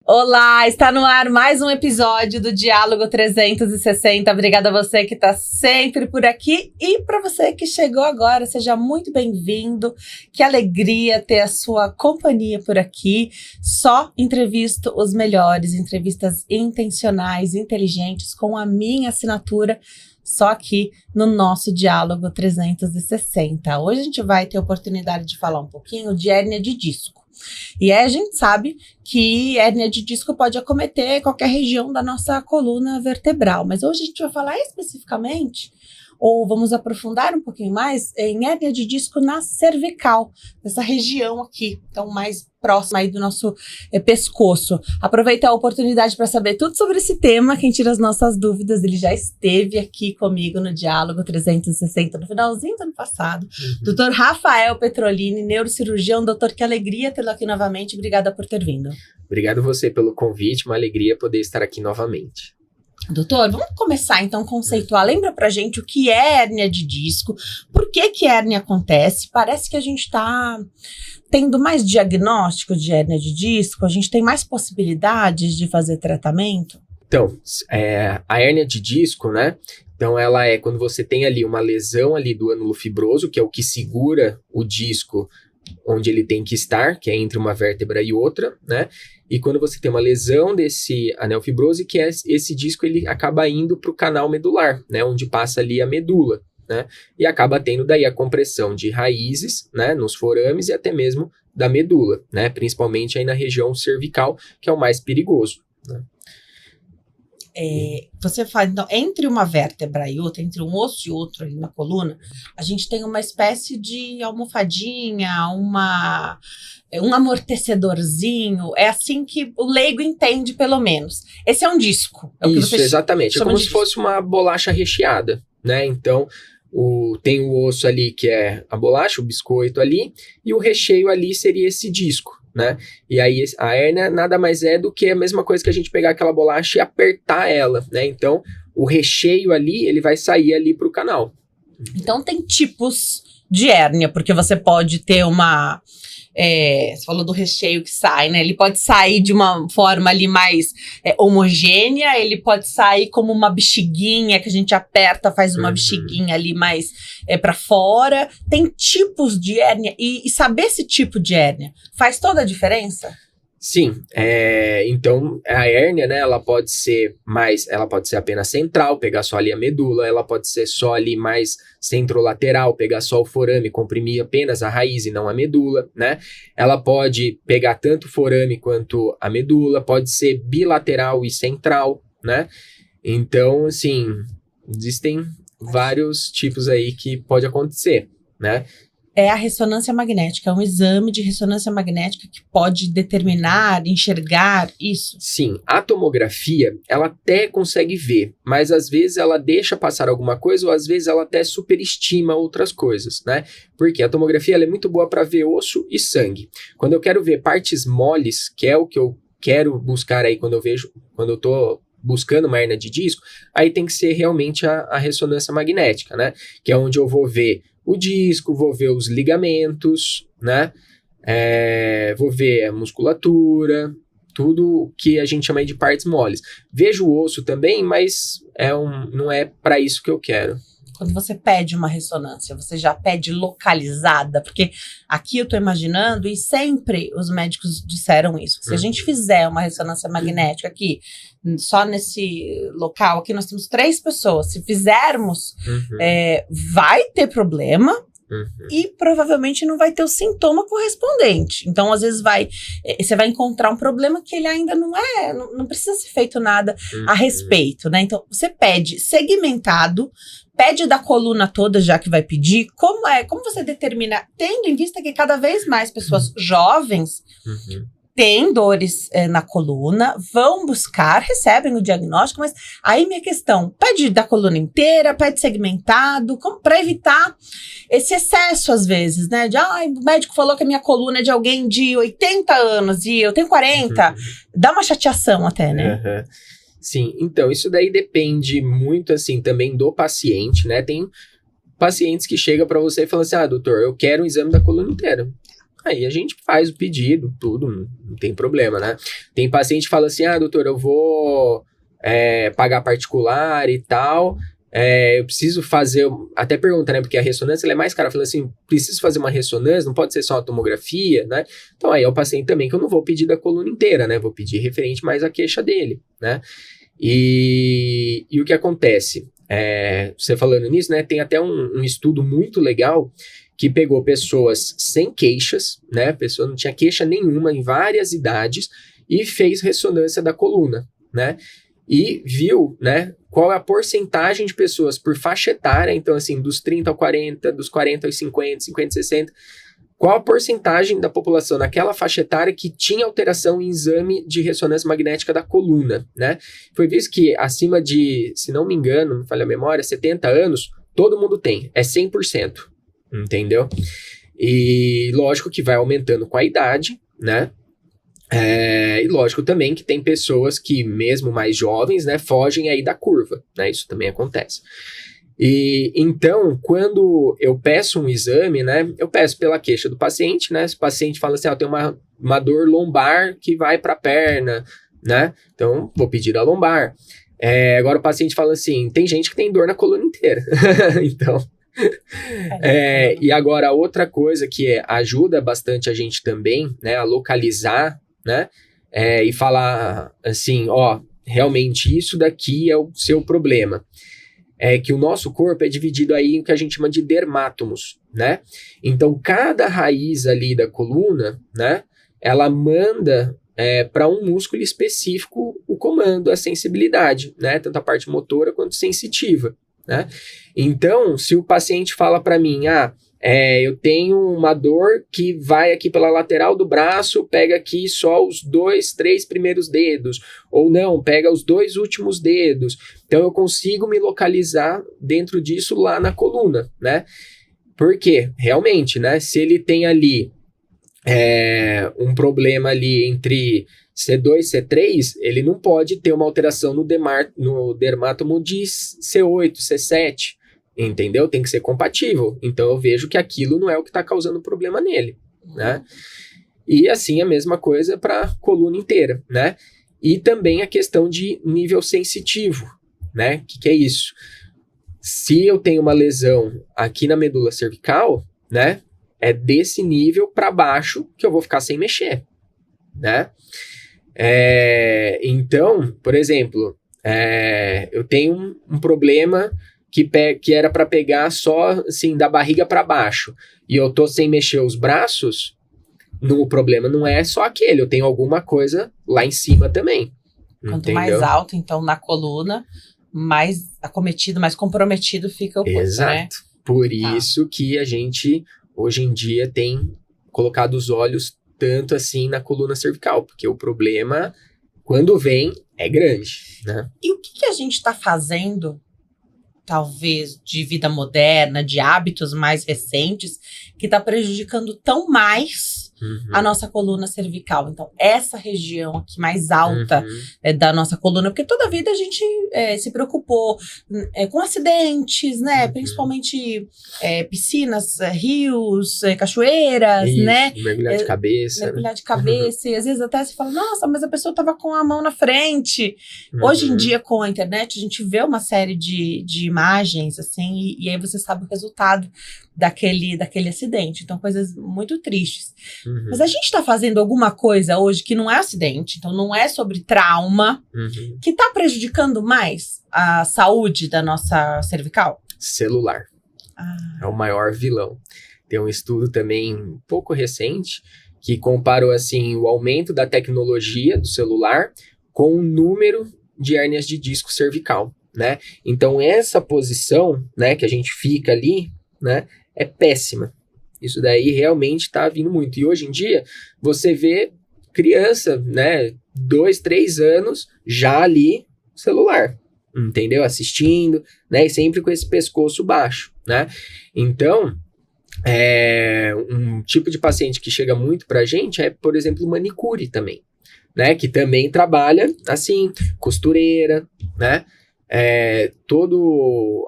Olá, está no ar mais um episódio do Diálogo 360. Obrigada a você que está sempre por aqui e para você que chegou agora, seja muito bem-vindo. Que alegria ter a sua companhia por aqui. Só entrevisto os melhores, entrevistas intencionais, inteligentes, com a minha assinatura, só aqui no nosso Diálogo 360. Hoje a gente vai ter a oportunidade de falar um pouquinho de hérnia de disco. E aí a gente sabe que hérnia de disco pode acometer qualquer região da nossa coluna vertebral, mas hoje a gente vai falar especificamente, ou vamos aprofundar um pouquinho mais, em hérnia de disco na cervical, nessa região aqui, então mais próxima aí do nosso pescoço. Aproveita a oportunidade para saber tudo sobre esse tema. Quem tira as nossas dúvidas, ele já esteve aqui comigo no Diálogo 360 no finalzinho do ano passado. Dr. Rafael Petrolini, neurocirurgião. Doutor, que alegria tê-lo aqui novamente. Obrigada por ter vindo. Obrigado você pelo convite, uma alegria poder estar aqui novamente. Doutor, vamos começar então a conceituar. Lembra pra gente o que é hérnia de disco, por que hérnia acontece? Parece que a gente está tendo mais diagnóstico de hérnia de disco, a gente tem mais possibilidades de fazer tratamento? Então, a hérnia de disco, né? Então ela é quando você tem ali uma lesão ali do ânulo fibroso, que é o que segura o disco onde ele tem que estar, que é entre uma vértebra e outra, né? E quando você tem uma lesão desse anel fibroso, que é esse disco, ele acaba indo para o canal medular, né? Onde passa ali a medula, né? E acaba tendo daí a compressão de raízes, né? Nos forames e até mesmo da medula, né? Principalmente aí na região cervical, que é o mais perigoso, né? Você faz, então, entre uma vértebra e outra, entre um osso e outro ali na coluna, a gente tem uma espécie de almofadinha, um amortecedorzinho, é assim que o leigo entende, pelo menos. Esse é um disco. É o que Isso, exatamente. É como se fosse uma bolacha recheada, né? Então, tem o osso ali, que é a bolacha, o biscoito ali, e o recheio ali seria esse disco, né? E aí a hérnia nada mais é do que a mesma coisa que a gente pegar aquela bolacha e apertar ela, né? Então, o recheio ali, ele vai sair ali para o canal. Então, tem tipos de hérnia, porque você pode ter você falou do recheio que sai, né? Ele pode sair de uma forma ali mais homogênea, ele pode sair como uma bexiguinha que a gente aperta, faz uma bexiguinha ali mais para fora. Tem tipos de hérnia e saber esse tipo de hérnia faz toda a diferença? Sim, então a hérnia, né, ela pode ser apenas central, pegar só ali a medula, ela pode ser só ali mais centrolateral, pegar só o forame, comprimir apenas a raiz e não a medula, né? Ela pode pegar tanto o forame quanto a medula, pode ser bilateral e central, né? Então, assim, existem vários tipos aí que pode acontecer, né? É a ressonância magnética, é um exame de ressonância magnética que pode determinar, enxergar isso? Sim, a tomografia, ela até consegue ver, mas às vezes ela deixa passar alguma coisa ou às vezes ela até superestima outras coisas, né? Porque a tomografia ela é muito boa para ver osso e sangue. Quando eu quero ver partes moles, que é o que eu quero buscar aí quando eu tô buscando uma hérnia de disco, aí tem que ser realmente a ressonância magnética, né? Que é onde eu vou ver o disco, vou ver os ligamentos, né? Vou ver a musculatura, tudo que a gente chama de partes moles. Vejo o osso também, mas não é para isso que eu quero. Quando você pede uma ressonância, você já pede localizada? Porque aqui eu estou imaginando, e sempre os médicos disseram isso, que se a gente fizer uma ressonância magnética aqui, só nesse local aqui, nós temos 3 pessoas. Se fizermos, vai ter problema. E provavelmente não vai ter o sintoma correspondente. Então, às vezes, você vai encontrar um problema que ele ainda não precisa ser feito nada a respeito, né? Então, você pede segmentado, pede da coluna toda, já que vai pedir. Como você determina, tendo em vista que cada vez mais pessoas jovens têm dores na coluna, vão buscar, recebem o diagnóstico, mas aí minha questão, pede da coluna inteira, pede segmentado, para evitar esse excesso às vezes, né, de, o médico falou que a minha coluna é de alguém de 80 anos e eu tenho 40, dá uma chateação até, né? Sim, então isso daí depende muito, assim, também do paciente, né, tem pacientes que chegam para você e falam assim, doutor, eu quero um exame da coluna inteira. aí a gente faz o pedido, tudo, não tem problema, né? Tem paciente que fala assim, doutor, eu vou pagar particular e tal, eu preciso fazer, até pergunta, né, porque a ressonância ela é mais cara, fala assim, preciso fazer uma ressonância, não pode ser só a tomografia, né? Então aí é o paciente também que eu não vou pedir da coluna inteira, né? Vou pedir referente mais à queixa dele, né? E o que acontece? Você falando nisso, né, tem até um estudo muito legal que pegou pessoas sem queixas, né, a pessoa não tinha queixa nenhuma em várias idades e fez ressonância da coluna, né, e viu, né, qual é a porcentagem de pessoas por faixa etária, então assim, dos 30 ao 40, dos 40 aos 50, 50 a 60, qual a porcentagem da população naquela faixa etária que tinha alteração em exame de ressonância magnética da coluna, né? Foi visto que acima de, se não me engano, não falha a memória, 70 anos, todo mundo tem, é 100%, entendeu? E lógico que vai aumentando com a idade, né? E lógico também que tem pessoas que, mesmo mais jovens, né, fogem aí da curva, né? Isso também acontece. E então, quando eu peço um exame, né, eu peço pela queixa do paciente, né, se o paciente fala assim, eu tenho uma dor lombar que vai para a perna, né, então vou pedir a lombar. Agora o paciente fala assim, tem gente que tem dor na coluna inteira, então... e agora outra coisa que ajuda bastante a gente também, né, a localizar, né, e falar assim, realmente isso daqui é o seu problema. É que o nosso corpo é dividido aí em o que a gente chama de dermátomos, né? Então, cada raiz ali da coluna, né, ela manda para um músculo específico o comando, a sensibilidade, né? Tanto a parte motora quanto sensitiva, né? Então, se o paciente fala para mim, eu tenho uma dor que vai aqui pela lateral do braço, pega aqui só os 2, 3 primeiros dedos, ou não, pega os 2 últimos dedos. Então eu consigo me localizar dentro disso lá na coluna, né? Porque, realmente, né, se ele tem ali um problema ali entre C2 e C3, ele não pode ter uma alteração no dermátomo de C8, C7, entendeu? Tem que ser compatível. Então eu vejo que aquilo não é o que está causando problema nele, né? E assim a mesma coisa para a coluna inteira, né? E também a questão de nível sensitivo, né? O que é isso? Se eu tenho uma lesão aqui na medula cervical, né? É desse nível para baixo que eu vou ficar sem mexer, né? Então, por exemplo, eu tenho um problema que era para pegar só assim da barriga para baixo e eu tô sem mexer os braços, o problema não é só aquele, eu tenho alguma coisa lá em cima também. Quanto mais alto, então, na coluna, mais acometido, mais comprometido fica o corpo, exato, né? Por isso que a gente, hoje em dia, tem colocado os olhos tanto assim na coluna cervical, porque o problema, quando vem, é grande, né? E o que a gente está fazendo, talvez, de vida moderna, de hábitos mais recentes, que está prejudicando tão mais a nossa coluna cervical? Então, essa região aqui mais alta da nossa coluna, porque toda a vida a gente se preocupou com acidentes, né? Principalmente piscinas, rios, cachoeiras, isso, né? Mergulhar de cabeça. Mergulhar de cabeça, e às vezes até se fala, nossa, mas a pessoa estava com a mão na frente. Hoje em dia, com a internet, a gente vê uma série de imagens, assim, e aí você sabe o resultado daquele acidente. Então, coisas muito tristes. Mas a gente está fazendo alguma coisa hoje que não é acidente, então não é sobre trauma, que está prejudicando mais a saúde da nossa cervical? Celular. É o maior vilão. Tem um estudo também um pouco recente que comparou assim, o aumento da tecnologia do celular com o número de hérnias de disco cervical, né? Então, essa posição, né, que a gente fica ali, né, é péssima. Isso daí realmente está vindo muito. E hoje em dia, você vê criança, né, 2, 3 anos, já ali, celular, entendeu? Assistindo, né, e sempre com esse pescoço baixo, né? Então, um tipo de paciente que chega muito pra gente é, por exemplo, manicure também, né, que também trabalha, assim, costureira, né?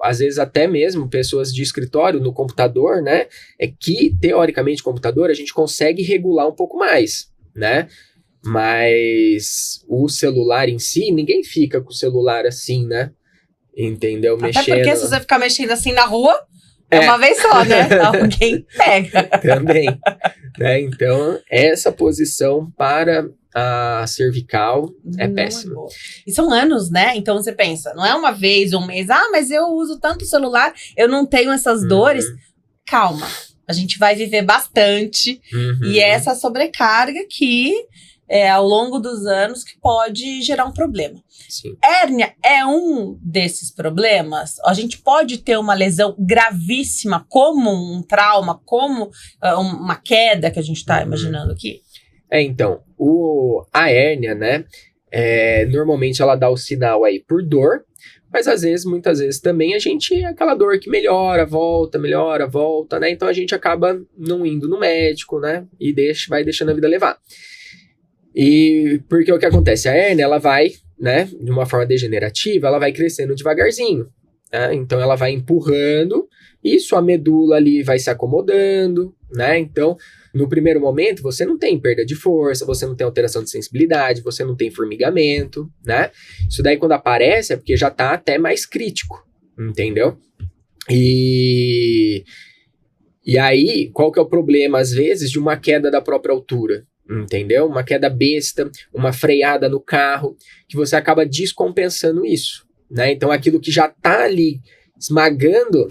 às vezes até mesmo pessoas de escritório no computador, né? É que, teoricamente, computador, a gente consegue regular um pouco mais, né? Mas o celular em si, ninguém fica com o celular assim, né? Entendeu? Até mexendo. porque se você ficar mexendo assim na rua, é uma vez só, né? Alguém pega. Também. Né? Então, essa posição para a cervical é péssima. E são anos, né? Então você pensa, não é uma vez, um mês. Mas eu uso tanto celular, eu não tenho essas dores. Calma, a gente vai viver bastante. E é essa sobrecarga que, ao longo dos anos, que pode gerar um problema. Sim. Hérnia é um desses problemas? A gente pode ter uma lesão gravíssima, como um trauma, como uma queda que a gente está imaginando aqui? Então, a hérnia, né, normalmente ela dá o sinal aí por dor, mas muitas vezes também aquela dor que melhora, volta, né, então a gente acaba não indo no médico, né, e vai deixando a vida levar. E porque o que acontece? A hérnia, ela vai, né, de uma forma degenerativa, ela vai crescendo devagarzinho, né, então ela vai empurrando e sua medula ali vai se acomodando, né, então no primeiro momento, você não tem perda de força, você não tem alteração de sensibilidade, você não tem formigamento, né? Isso daí, quando aparece, é porque já tá até mais crítico, entendeu? E aí, qual que é o problema, às vezes, de uma queda da própria altura? Entendeu? Uma queda besta, uma freada no carro, que você acaba descompensando isso, né? Então, aquilo que já tá ali esmagando,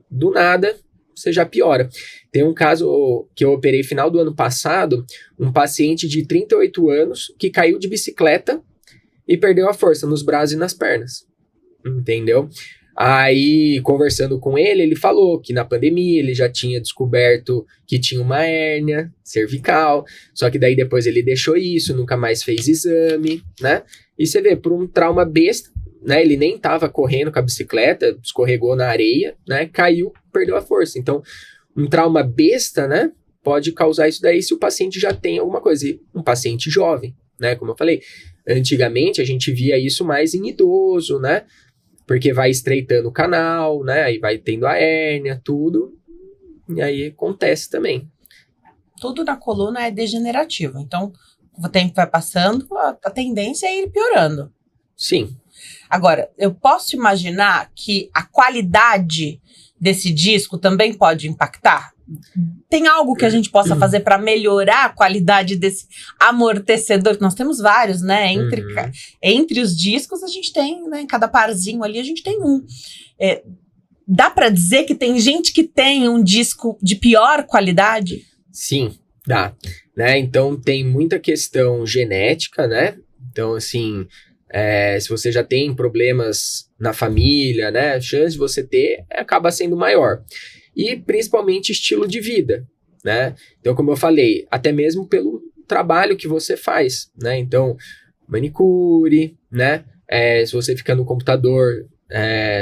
do nada, você já piora. Tem um caso que eu operei final do ano passado, um paciente de 38 anos que caiu de bicicleta e perdeu a força nos braços e nas pernas, entendeu? Aí, conversando com ele, ele falou que na pandemia ele já tinha descoberto que tinha uma hérnia cervical, só que daí depois ele deixou isso, nunca mais fez exame, né? E você vê, por um trauma besta, né? Ele nem estava correndo com a bicicleta, escorregou na areia, né? Caiu, perdeu a força. Então, um trauma besta, né, pode causar isso daí se o paciente já tem alguma coisa. E um paciente jovem, né, como eu falei. Antigamente, a gente via isso mais em idoso, né, porque vai estreitando o canal, né, aí vai tendo a hérnia, tudo, e aí acontece também. Tudo na coluna é degenerativo, então o tempo vai passando, a tendência é ir piorando. Sim. Agora, eu posso imaginar que a qualidade desse disco também pode impactar? Tem algo que a gente possa fazer para melhorar a qualidade desse amortecedor? Nós temos vários, né? Entre os discos, a gente tem, né? Em cada parzinho ali, a gente tem um. Dá para dizer que tem gente que tem um disco de pior qualidade? Sim, dá. Né? Então, tem muita questão genética, né? Então, assim... se você já tem problemas na família, né, a chance de você ter acaba sendo maior. E principalmente estilo de vida, né? Então, como eu falei, até mesmo pelo trabalho que você faz, né? Então, manicure, né? Se você fica no computador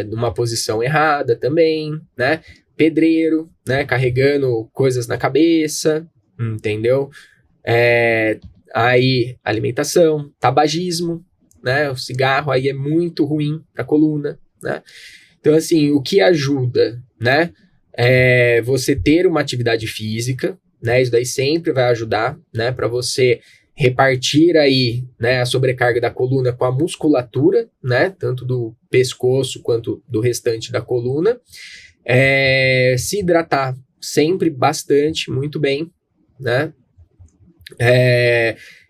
numa posição errada também, né? Pedreiro, né? Carregando coisas na cabeça, entendeu? Aí, alimentação, tabagismo, né? O cigarro aí é muito ruim para a coluna, né? Então, assim, o que ajuda, né? Você ter uma atividade física, né? Isso daí sempre vai ajudar, né? Para você repartir aí, né? A sobrecarga da coluna com a musculatura, né? Tanto do pescoço quanto do restante da coluna. Se hidratar sempre bastante, muito bem, né?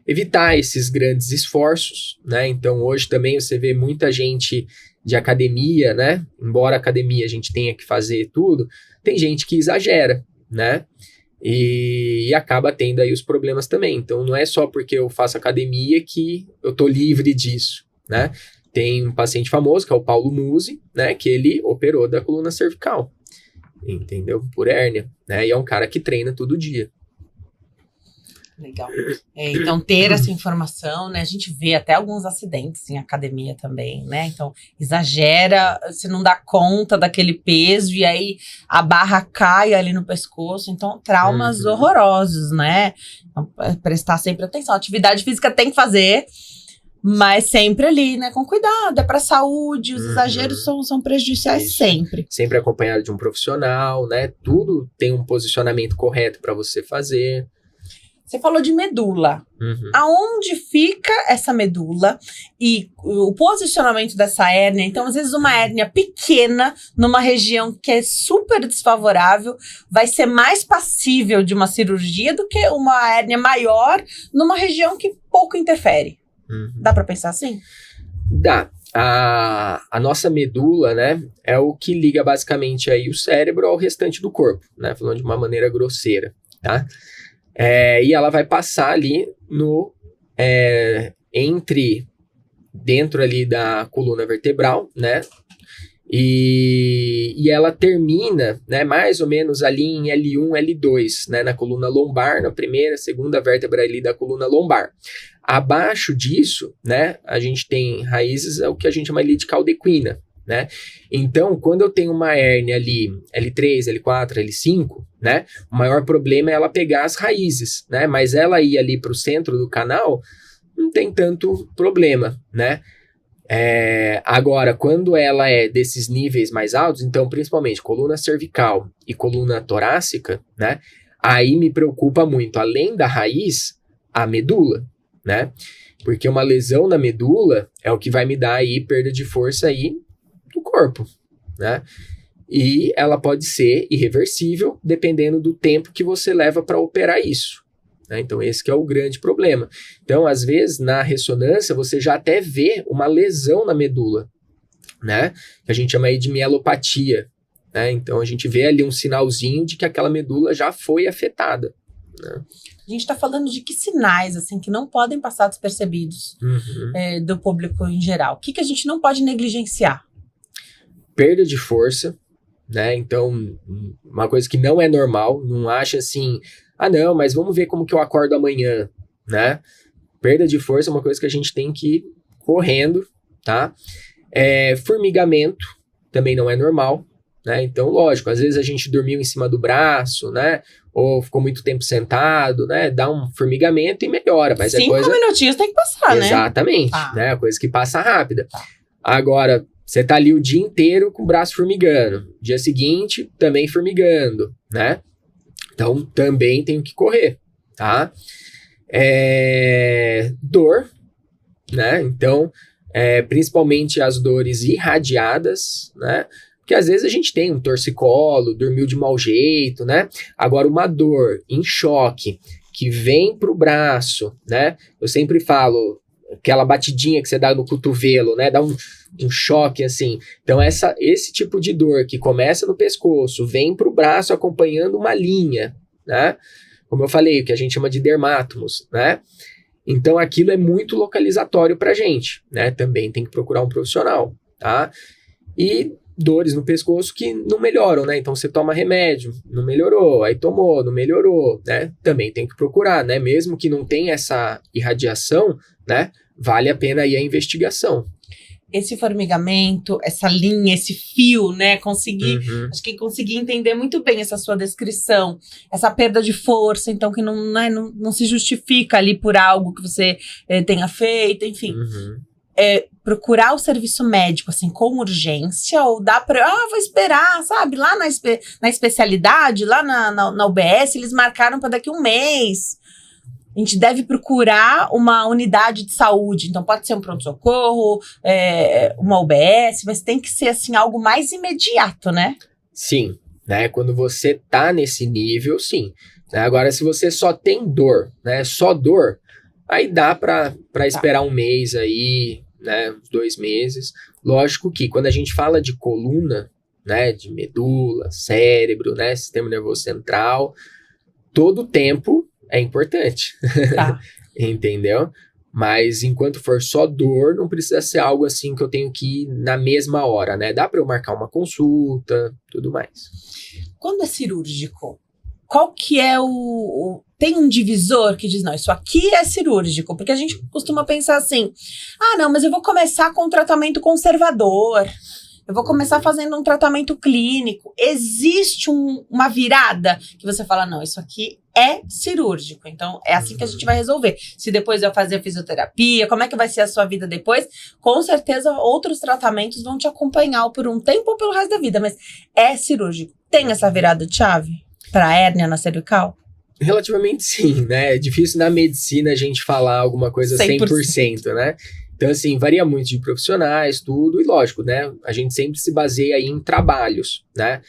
Evitar esses grandes esforços, né? Então, hoje também você vê muita gente de academia, né? Embora a academia a gente tenha que fazer tudo, tem gente que exagera, né? E acaba tendo aí os problemas também. Então, não é só porque eu faço academia que eu tô livre disso, né? Tem um paciente famoso, que é o Paulo Musi, né? Que ele operou da coluna cervical, entendeu? Por hérnia, né? E é um cara que treina todo dia. Legal. Então, ter essa informação, né? A gente vê até alguns acidentes em academia também, né? Então, exagera, você não dá conta daquele peso e aí a barra cai ali no pescoço. Então, traumas horrorosos, né? Então, prestar sempre atenção. A atividade física tem que fazer, Mas sempre ali, né? Com cuidado, é pra saúde, os exageros são prejudiciais. Isso. Sempre. Sempre acompanhado de um profissional, né? Tudo tem um posicionamento correto para você fazer. Você falou de medula. Aonde fica essa medula e o posicionamento dessa hérnia? Então, às vezes, uma hérnia pequena, numa região que é super desfavorável, vai ser mais passível de uma cirurgia do que uma hérnia maior numa região que pouco interfere. Dá pra pensar assim? Dá. A nossa medula, né, é o que liga basicamente aí o cérebro ao restante do corpo, né? Falando de uma maneira grosseira, tá? E ela vai passar ali dentro ali da coluna vertebral, né? E ela termina, né, mais ou menos ali em L1, L2, né, na coluna lombar, na primeira, segunda vértebra ali da coluna lombar. Abaixo disso, né, a gente tem raízes, é o que a gente chama ali de caldequina, né? Então, quando eu tenho uma hérnia ali, L3, L4, L5, né, o maior problema é ela pegar as raízes, né? Mas ela ir ali para o centro do canal, não tem tanto problema, né? Agora, quando ela é desses níveis mais altos, então principalmente coluna cervical e coluna torácica, né? Aí me preocupa muito, além da raiz, a medula, né? Porque uma lesão na medula é o que vai me dar aí perda de força aí do corpo, né? E ela pode ser irreversível, dependendo do tempo que você leva para operar isso. Então, esse que é o grande problema. Então, às vezes, na ressonância, você já até vê uma lesão na medula, né? Que a gente chama aí de mielopatia, né? Então, a gente vê ali um sinalzinho de que aquela medula já foi afetada, né? A gente está falando de que sinais, assim, que não podem passar despercebidos do público em geral. O que a gente não pode negligenciar? Perda de força, né? Então, uma coisa que não é normal, não acha assim... não, mas vamos ver como que eu acordo amanhã, né? Perda de força é uma coisa que a gente tem que ir correndo, tá? Formigamento também não é normal, né? Então, lógico, às vezes a gente dormiu em cima do braço, né? Ou ficou muito tempo sentado, né? Dá um formigamento e melhora, mas 5 minutinhos tem que passar, né? Exatamente, né? Coisa que passa rápida. Agora, você tá ali o dia inteiro com o braço formigando. Dia seguinte, também formigando, né? Então, também tenho que correr, tá? Dor, né? Então, principalmente as dores irradiadas, né? Porque às vezes a gente tem um torcicolo, dormiu de mau jeito, né? Agora, uma dor em choque que vem pro braço, né? Eu sempre falo, aquela batidinha que você dá no cotovelo, né? Dá um choque, assim. Então, esse tipo de dor que começa no pescoço, vem pro braço acompanhando uma linha, né? Como eu falei, o que a gente chama de dermátomos, né? Então, aquilo é muito localizatório pra gente, né? Também tem que procurar um profissional, tá? E dores no pescoço que não melhoram, né? Então, você toma remédio, não melhorou, aí tomou, não melhorou, né? Também tem que procurar, né? Mesmo que não tenha essa irradiação, né? Vale a pena aí a investigação. Esse formigamento, essa linha, esse fio, né? Acho que consegui entender muito bem essa sua descrição. Essa perda de força, então, que não se justifica ali por algo que você tenha feito, enfim. Procurar o serviço médico, assim, com urgência, ou dá pra... vou esperar, sabe? Lá na especialidade, lá na UBS, eles marcaram para daqui a um mês. A gente deve procurar uma unidade de saúde. Então, pode ser um pronto-socorro, uma UBS, mas tem que ser, assim, algo mais imediato, né? Sim, né? Quando você tá nesse nível, sim. Agora, se você só tem dor, né? Só dor, aí dá pra esperar um mês aí, né? Uns 2 meses. Lógico que quando a gente fala de coluna, né? De medula, cérebro, né? Sistema nervoso central, todo tempo é importante, Tá. Entendeu? Mas enquanto for só dor, não precisa ser algo assim que eu tenho que ir na mesma hora, né? Dá para eu marcar uma consulta, tudo mais. Quando é cirúrgico, qual que é tem um divisor que diz, não, isso aqui é cirúrgico? Porque a gente costuma pensar assim, não, mas eu vou começar com um tratamento conservador, eu vou começar fazendo um tratamento clínico. Existe uma virada que você fala, não, isso aqui é cirúrgico. Então, é assim que a gente vai resolver. Se depois eu fazer fisioterapia, como é que vai ser a sua vida depois? Com certeza, outros tratamentos vão te acompanhar por um tempo ou pelo resto da vida, mas é cirúrgico. Tem essa virada de chave para hérnia na cervical? Relativamente sim, né? É difícil na medicina a gente falar alguma coisa 100%, né? Então, assim, varia muito de profissionais, tudo, e lógico, né? A gente sempre se baseia aí em trabalhos, né?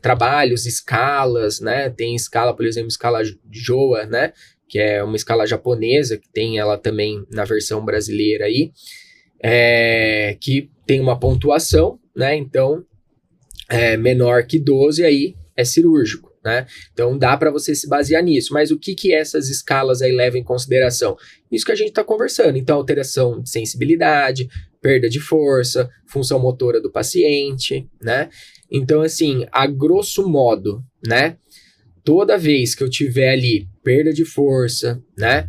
Trabalhos, escalas, né? Tem escala, por exemplo, escala Joa, né? Que é uma escala japonesa, que tem ela também na versão brasileira aí, que tem uma pontuação, né? Então, menor que 12 aí é cirúrgico, né? Então, dá para você se basear nisso. Mas o que essas escalas aí levam em consideração? Isso que a gente está conversando. Então, alteração de sensibilidade, perda de força, função motora do paciente, né? Então, assim, a grosso modo, né? Toda vez que eu tiver ali perda de força, né?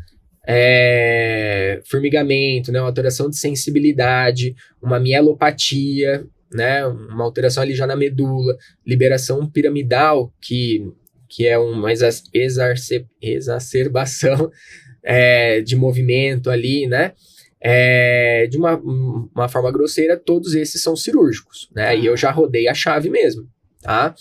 Formigamento, né? Uma alteração de sensibilidade, uma mielopatia, né? Uma alteração ali já na medula, liberação piramidal, que é uma exacerbação de movimento ali, né? De uma forma grosseira, todos esses são cirúrgicos, né? E eu já rodei a chave mesmo, tá?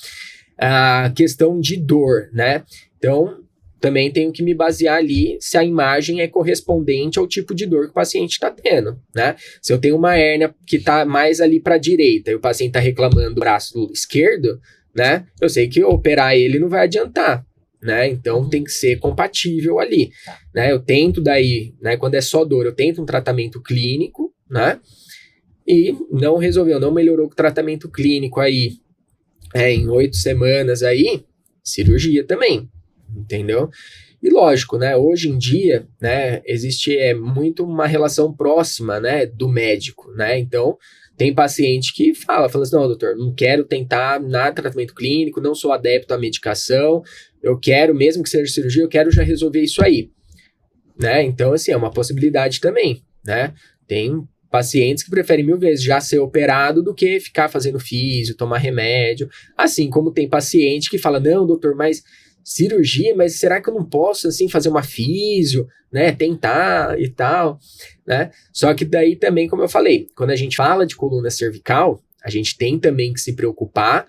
A questão de dor, né? Então, também tenho que me basear ali se a imagem é correspondente ao tipo de dor que o paciente está tendo, né? Se eu tenho uma hérnia que está mais ali para a direita e o paciente está reclamando do braço esquerdo, né? Eu sei que operar ele não vai adiantar, né? Então tem que ser compatível ali, né? Eu tento daí, né? Quando é só dor, eu tento um tratamento clínico, né? E não resolveu, não melhorou com o tratamento clínico aí, em 8 semanas aí, cirurgia também, entendeu? E lógico, né? Hoje em dia, né? Existe muito uma relação próxima, né? Do médico, né? Então tem paciente que fala assim, não, doutor, não quero tentar nada de tratamento clínico, não sou adepto à medicação, eu quero, mesmo que seja cirurgia, eu quero já resolver isso aí, né? Então, assim, é uma possibilidade também, né? Tem pacientes que preferem 1000 vezes já ser operado do que ficar fazendo físio, tomar remédio, assim como tem paciente que fala, não, doutor, mas cirurgia, mas será que eu não posso, assim, fazer uma físio, né, tentar e tal, né? Só que daí também, como eu falei, quando a gente fala de coluna cervical, a gente tem também que se preocupar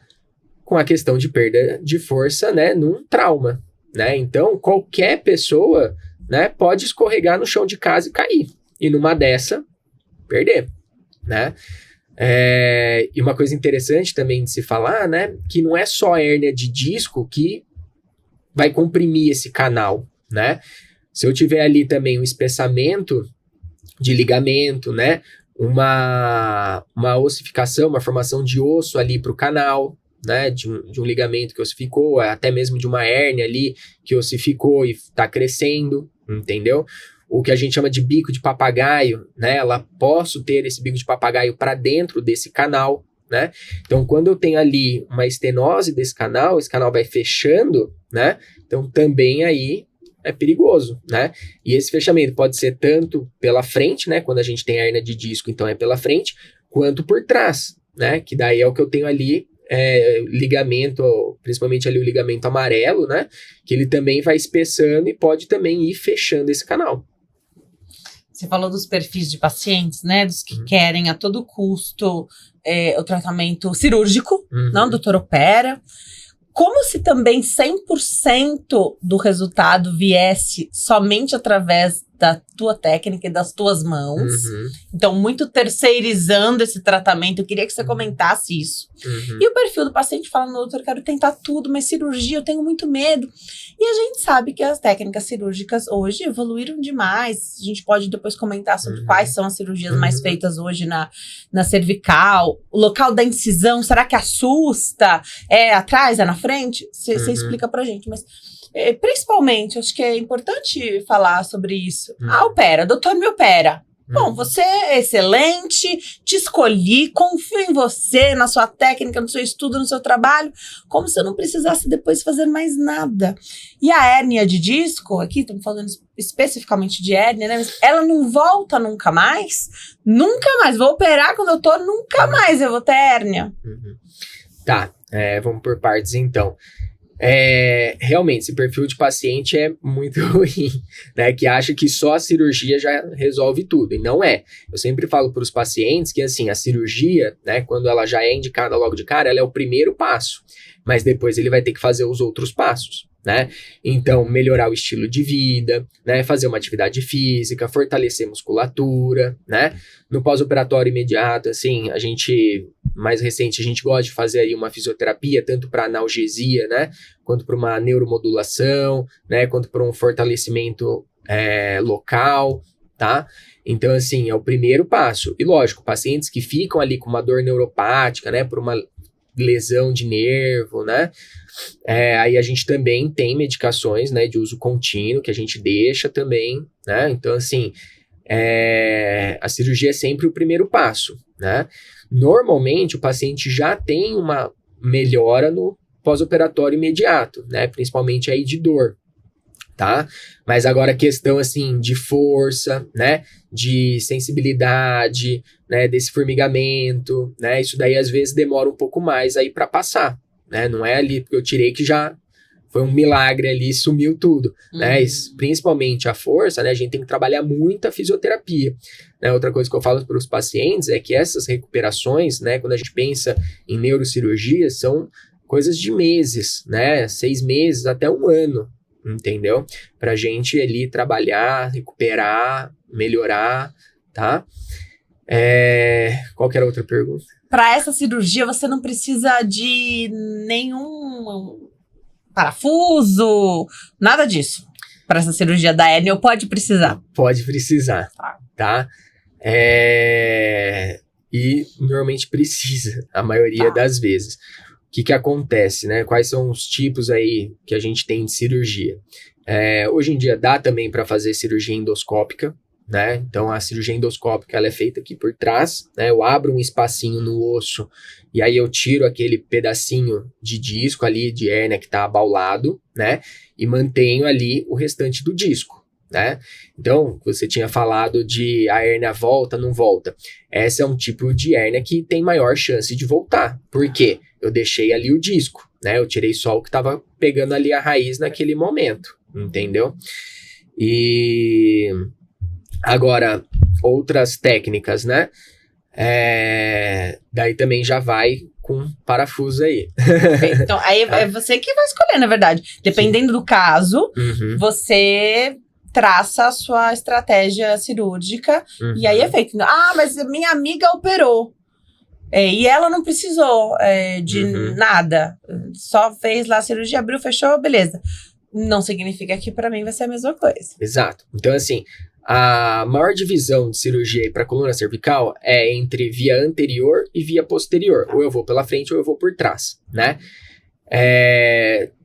com a questão de perda de força, né, num trauma, né? Então, qualquer pessoa, né, pode escorregar no chão de casa e cair, e numa dessa, perder, né? E uma coisa interessante também de se falar, né, que não é só a hérnia de disco que vai comprimir esse canal, né? Se eu tiver ali também um espessamento de ligamento, né? Uma ossificação, uma formação de osso ali para o canal, né? De um ligamento que ossificou, até mesmo de uma hérnia ali que ossificou e está crescendo, entendeu? O que a gente chama de bico de papagaio, né? Ela posso ter esse bico de papagaio para dentro desse canal, né? Então, quando eu tenho ali uma estenose desse canal, esse canal vai fechando, né? Então, também aí é perigoso, né? E esse fechamento pode ser tanto pela frente, né? Quando a gente tem a hérnia de disco, então é pela frente, quanto por trás, né? Que daí é o que eu tenho ali, ligamento, principalmente ali o ligamento amarelo, né? Que ele também vai espessando e pode também ir fechando esse canal. Você falou dos perfis de pacientes, né? Dos que querem a todo custo o tratamento cirúrgico, não, o doutor opera. Como se também 100% do resultado viesse somente através da tua técnica e das tuas mãos. Então, muito terceirizando esse tratamento. Eu queria que você comentasse isso. E o perfil do paciente fala, doutor, eu quero tentar tudo, mas cirurgia, eu tenho muito medo. E a gente sabe que as técnicas cirúrgicas hoje evoluíram demais. A gente pode depois comentar sobre quais são as cirurgias mais feitas hoje na cervical. O local da incisão, será que assusta? É atrás, é na frente? Você explica pra gente, mas... principalmente, acho que é importante falar sobre isso. Opera, doutor me opera. Bom, você é excelente, te escolhi, confio em você, na sua técnica, no seu estudo, no seu trabalho, como se eu não precisasse depois fazer mais nada. E a hérnia de disco, aqui estamos falando especificamente de hérnia, né? Mas ela não volta nunca mais? Nunca mais. Vou operar com o doutor, nunca mais eu vou ter hérnia. Tá. Vamos por partes, então. Realmente, esse perfil de paciente é muito ruim, né? Que acha que só a cirurgia já resolve tudo, e não é. Eu sempre falo para os pacientes que, assim, a cirurgia, né, quando ela já é indicada logo de cara, ela é o primeiro passo, mas depois ele vai ter que fazer os outros passos, né? Então, melhorar o estilo de vida, né? Fazer uma atividade física, fortalecer musculatura, né? No pós-operatório imediato, assim, mais recente, a gente gosta de fazer aí uma fisioterapia, tanto para analgesia, né? Quanto para uma neuromodulação, né? Quanto para um fortalecimento local, tá? Então, assim, é o primeiro passo. E lógico, pacientes que ficam ali com uma dor neuropática, né? Por uma lesão de nervo, né? Aí a gente também tem medicações, né, de uso contínuo que a gente deixa também, né? Então, assim, a cirurgia é sempre o primeiro passo, né? Normalmente, o paciente já tem uma melhora no pós-operatório imediato, né? Principalmente aí de dor, tá? Mas agora a questão, assim, de força, né? De sensibilidade, né? Desse formigamento, né? Isso daí, às vezes, demora um pouco mais aí para passar, né? Não é ali porque eu tirei que já foi um milagre ali, sumiu tudo, né? Principalmente a força, né? A gente tem que trabalhar muita fisioterapia, né? Outra coisa que eu falo para os pacientes é que essas recuperações, né? Quando a gente pensa em neurocirurgia, são coisas de meses, né? 6 meses até 1 ano, entendeu? Pra gente ali trabalhar, recuperar, melhorar, tá? Qual que era a outra pergunta? Para essa cirurgia, você não precisa de nenhum parafuso, nada disso. Para essa cirurgia da hérnia, ou pode precisar? Pode precisar, tá? E normalmente precisa, a maioria das vezes. O que acontece, né? Quais são os tipos aí que a gente tem de cirurgia? Hoje em dia dá também para fazer cirurgia endoscópica, né? Então a cirurgia endoscópica ela é feita aqui por trás, né? Eu abro um espacinho no osso e aí eu tiro aquele pedacinho de disco ali de hérnia que está abaulado, né? E mantenho ali o restante do disco, né? Então você tinha falado de a hérnia volta, não volta. Essa é um tipo de hérnia que tem maior chance de voltar. Por quê? Eu deixei ali o disco, né? Eu tirei só o que estava pegando ali a raiz naquele momento, entendeu? E agora, outras técnicas, né? Daí também já vai com parafuso aí. Então, aí é você que vai escolher, na verdade. Dependendo do caso, você traça a sua estratégia cirúrgica e aí é feito. Ah, mas minha amiga operou. E ela não precisou de nada. Só fez lá a cirurgia, abriu, fechou, beleza. Não significa que pra mim vai ser a mesma coisa. Exato. Então, assim, a maior divisão de cirurgia para coluna cervical é entre via anterior e via posterior. Ou eu vou pela frente ou eu vou por trás, né?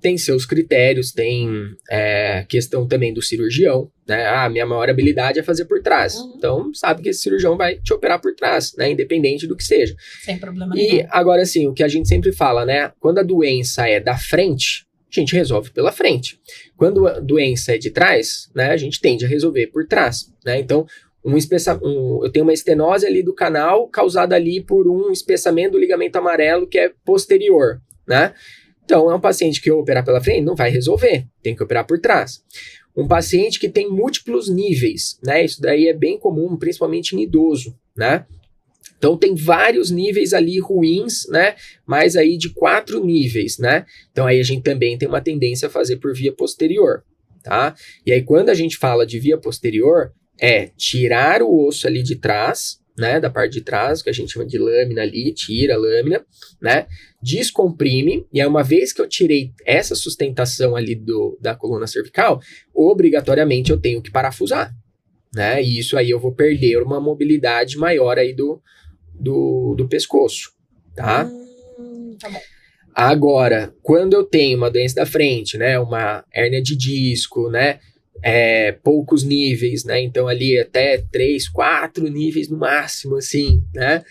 Tem seus critérios, tem questão também do cirurgião, né? Minha maior habilidade é fazer por trás. Então, sabe que esse cirurgião vai te operar por trás, né? Independente do que seja. Sem problema nenhum. E agora, assim, o que a gente sempre fala, né? Quando a doença é da frente, a gente resolve pela frente. Quando a doença é de trás, né? A gente tende a resolver por trás, né? Então, eu tenho uma estenose ali do canal causada ali por um espessamento do ligamento amarelo que é posterior, né? Então, é um paciente que eu operar pela frente, não vai resolver, tem que operar por trás. Um paciente que tem múltiplos níveis, né? Isso daí é bem comum, principalmente em idoso, né? Então, tem vários níveis ali ruins, né? Mais aí de 4 níveis, né? Então, aí a gente também tem uma tendência a fazer por via posterior, tá? E aí, quando a gente fala de via posterior, é tirar o osso ali de trás, né, da parte de trás, que a gente chama de lâmina ali, tira a lâmina, né, descomprime, e aí uma vez que eu tirei essa sustentação ali da coluna cervical, obrigatoriamente eu tenho que parafusar, né, e isso aí eu vou perder uma mobilidade maior aí do pescoço, tá? Tá bom. Agora, quando eu tenho uma doença da frente, né, uma hérnia de disco, né, poucos níveis, né? Então ali até 3, 4 níveis no máximo, assim, né?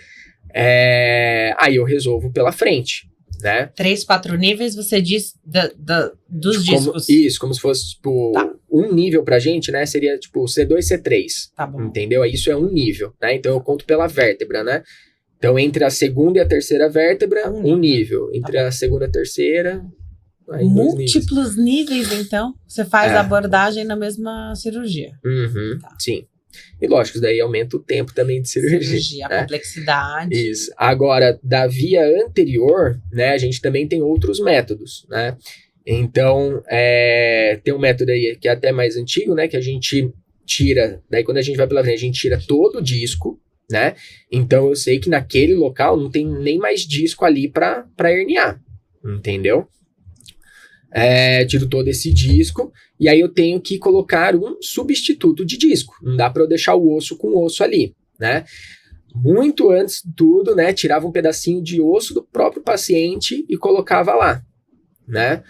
Aí eu resolvo pela frente, né? 3, 4 níveis, você diz dos discos. Isso, como se fosse, tipo, um nível pra gente, né? Seria, tipo, C2, C3. Tá bom. Entendeu? Isso é um nível, né? Então eu conto pela vértebra, né? Então, entre a segunda e a terceira vértebra, um nível. Entre a segunda e a terceira, aí múltiplos níveis, então? Você faz a abordagem na mesma cirurgia. Sim. E lógico, daí aumenta o tempo também de cirurgia. A complexidade. Isso. Agora, da via anterior, né, a gente também tem outros métodos, né? Então, tem um método aí que é até mais antigo, né, que a gente tira, daí quando a gente vai pela frente, a gente tira todo o disco, né? Então, eu sei que naquele local não tem nem mais disco ali para herniar, entendeu? Tiro todo esse disco e aí eu tenho que colocar um substituto de disco. Não dá para eu deixar o osso com o osso ali, né? Muito antes de tudo, né? Tirava um pedacinho de osso do próprio paciente e colocava lá, né?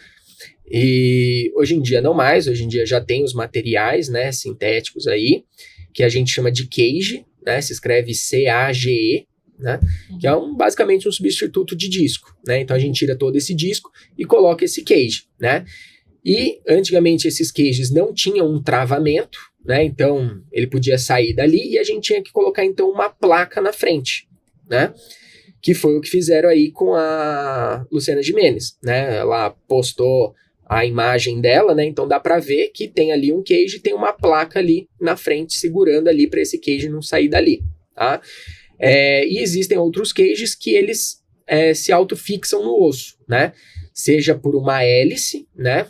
E hoje em dia não mais, hoje em dia já tem os materiais, né, sintéticos aí, que a gente chama de cage, né? Se escreve C-A-G-E, né? Que é basicamente um substituto de disco, né? Então a gente tira todo esse disco e coloca esse cage, né? E antigamente esses cages não tinham um travamento, né? Então ele podia sair dali e a gente tinha que colocar então uma placa na frente, né? Que foi o que fizeram aí com a Luciana Gimenez, né? Ela postou a imagem dela, né? Então dá para ver que tem ali um cage, tem uma placa ali na frente segurando ali para esse cage não sair dali, tá? E existem outros cages que eles se autofixam no osso, né? Seja por uma hélice, né?